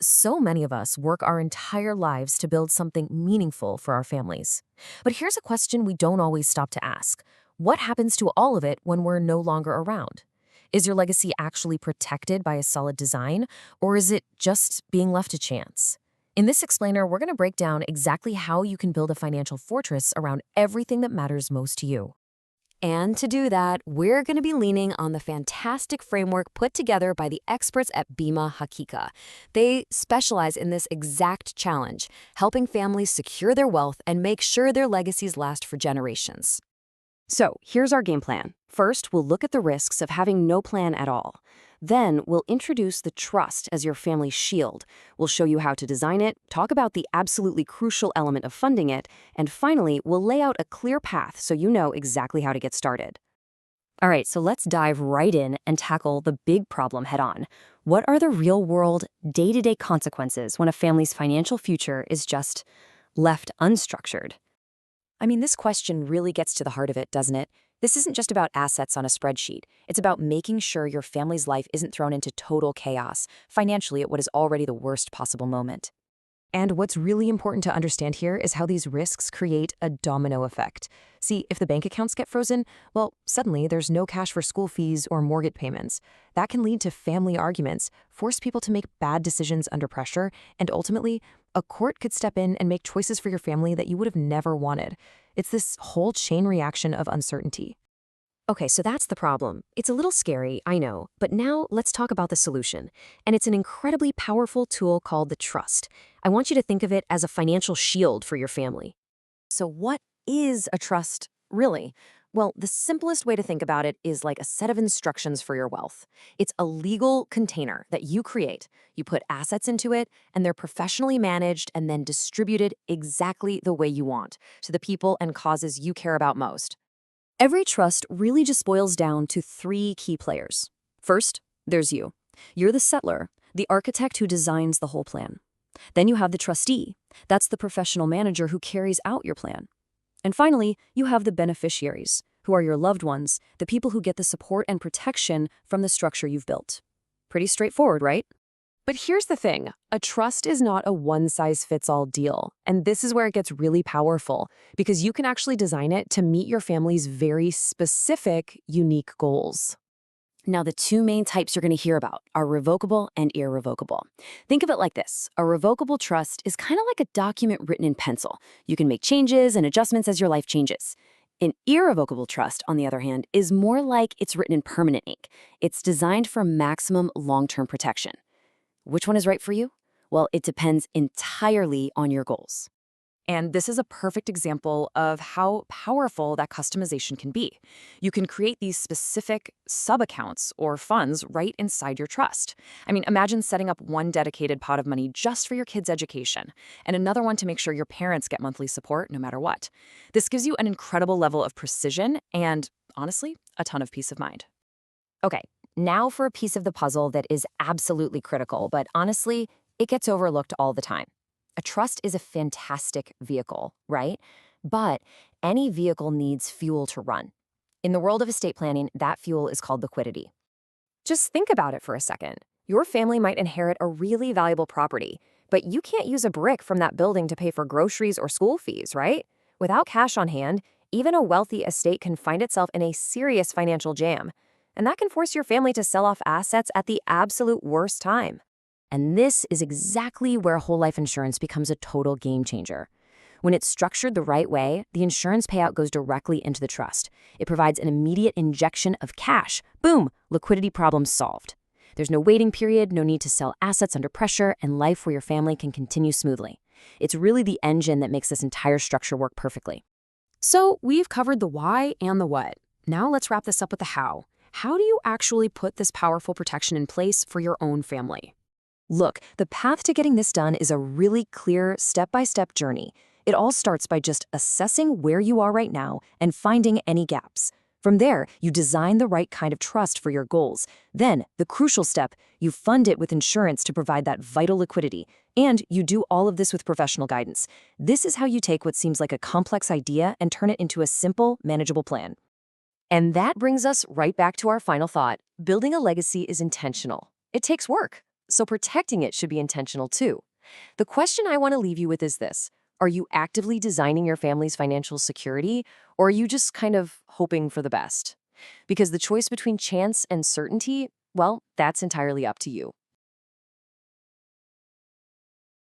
So many of us work our entire lives to build something meaningful for our families. But here's a question we don't always stop to ask. What happens to all of it when we're no longer around? Is your legacy actually protected by a solid design, or is it just being left to chance? In this explainer, we're going to break down exactly how you can build a financial fortress around everything that matters most to you. And to do that, we're going to be leaning on the fantastic framework put together by the experts at Bima Hakika. They specialize in this exact challenge, helping families secure their wealth and make sure their legacies last for generations. So, here's our game plan. First, we'll look at the risks of having no plan at all. Then, we'll introduce the trust as your family's shield. We'll show you how to design it, talk about the absolutely crucial element of funding it, and finally, we'll lay out a clear path so you know exactly how to get started. All right, so let's dive right in and tackle the big problem head on. What are the real-world, day-to-day consequences when a family's financial future is just left unstructured? This question really gets to the heart of it, doesn't it? This isn't just about assets on a spreadsheet. It's about making sure your family's life isn't thrown into total chaos, financially at what is already the worst possible moment. And what's really important to understand here is how these risks create a domino effect. See, if the bank accounts get frozen, well, suddenly there's no cash for school fees or mortgage payments. That can lead to family arguments, force people to make bad decisions under pressure, and ultimately, a court could step in and make choices for your family that you would have never wanted. It's this whole chain reaction of uncertainty. Okay, so that's the problem. It's a little scary, I know, but now let's talk about the solution. And it's an incredibly powerful tool called the trust. I want you to think of it as a financial shield for your family. So what is a trust, really? Well, the simplest way to think about it is like a set of instructions for your wealth. It's a legal container that you create. You put assets into it, and they're professionally managed and then distributed exactly the way you want to the people and causes you care about most. Every trust really just boils down to three key players. First, there's you. You're the settler, the architect who designs the whole plan. Then you have the trustee. That's the professional manager who carries out your plan. And finally, you have the beneficiaries, who are your loved ones, the people who get the support and protection from the structure you've built. Pretty straightforward, right? But here's the thing, a trust is not a one-size-fits-all deal, and this is where it gets really powerful, because you can actually design it to meet your family's very specific, unique goals. Now, the two main types you're going to hear about are revocable and irrevocable. Think of it like this. A revocable trust is kind of like a document written in pencil. You can make changes and adjustments as your life changes. An irrevocable trust, on the other hand, is more like it's written in permanent ink. It's designed for maximum long-term protection. Which one is right for you? Well, it depends entirely on your goals. And this is a perfect example of how powerful that customization can be. You can create these specific sub-accounts or funds right inside your trust. Imagine setting up one dedicated pot of money just for your kids' education, and another one to make sure your parents get monthly support no matter what. This gives you an incredible level of precision and, honestly, a ton of peace of mind. Okay. Now for a piece of the puzzle that is absolutely critical, but honestly, it gets overlooked all the time. A trust is a fantastic vehicle, right? But any vehicle needs fuel to run. In the world of estate planning, that fuel is called liquidity. Just think about it for a second. Your family might inherit a really valuable property, but you can't use a brick from that building to pay for groceries or school fees, right? Without cash on hand, even a wealthy estate can find itself in a serious financial jam. And that can force your family to sell off assets at the absolute worst time. And this is exactly where whole life insurance becomes a total game changer. When it's structured the right way, the insurance payout goes directly into the trust. It provides an immediate injection of cash. Boom! Liquidity problem solved. There's no waiting period, no need to sell assets under pressure, and life where your family can continue smoothly. It's really the engine that makes this entire structure work perfectly. So we've covered the why and the what. Now let's wrap this up with the how. How do you actually put this powerful protection in place for your own family? Look, the path to getting this done is a really clear step-by-step journey. It all starts by just assessing where you are right now and finding any gaps. From there, you design the right kind of trust for your goals. Then, the crucial step, you fund it with insurance to provide that vital liquidity. And you do all of this with professional guidance. This is how you take what seems like a complex idea and turn it into a simple, manageable plan. And that brings us right back to our final thought. Building a legacy is intentional. It takes work. so protecting it should be intentional too. The question I want to leave you with is this. Are you actively designing your family's financial security, or are you just kind of hoping for the best? Because the choice between chance and certainty, well, that's entirely up to you.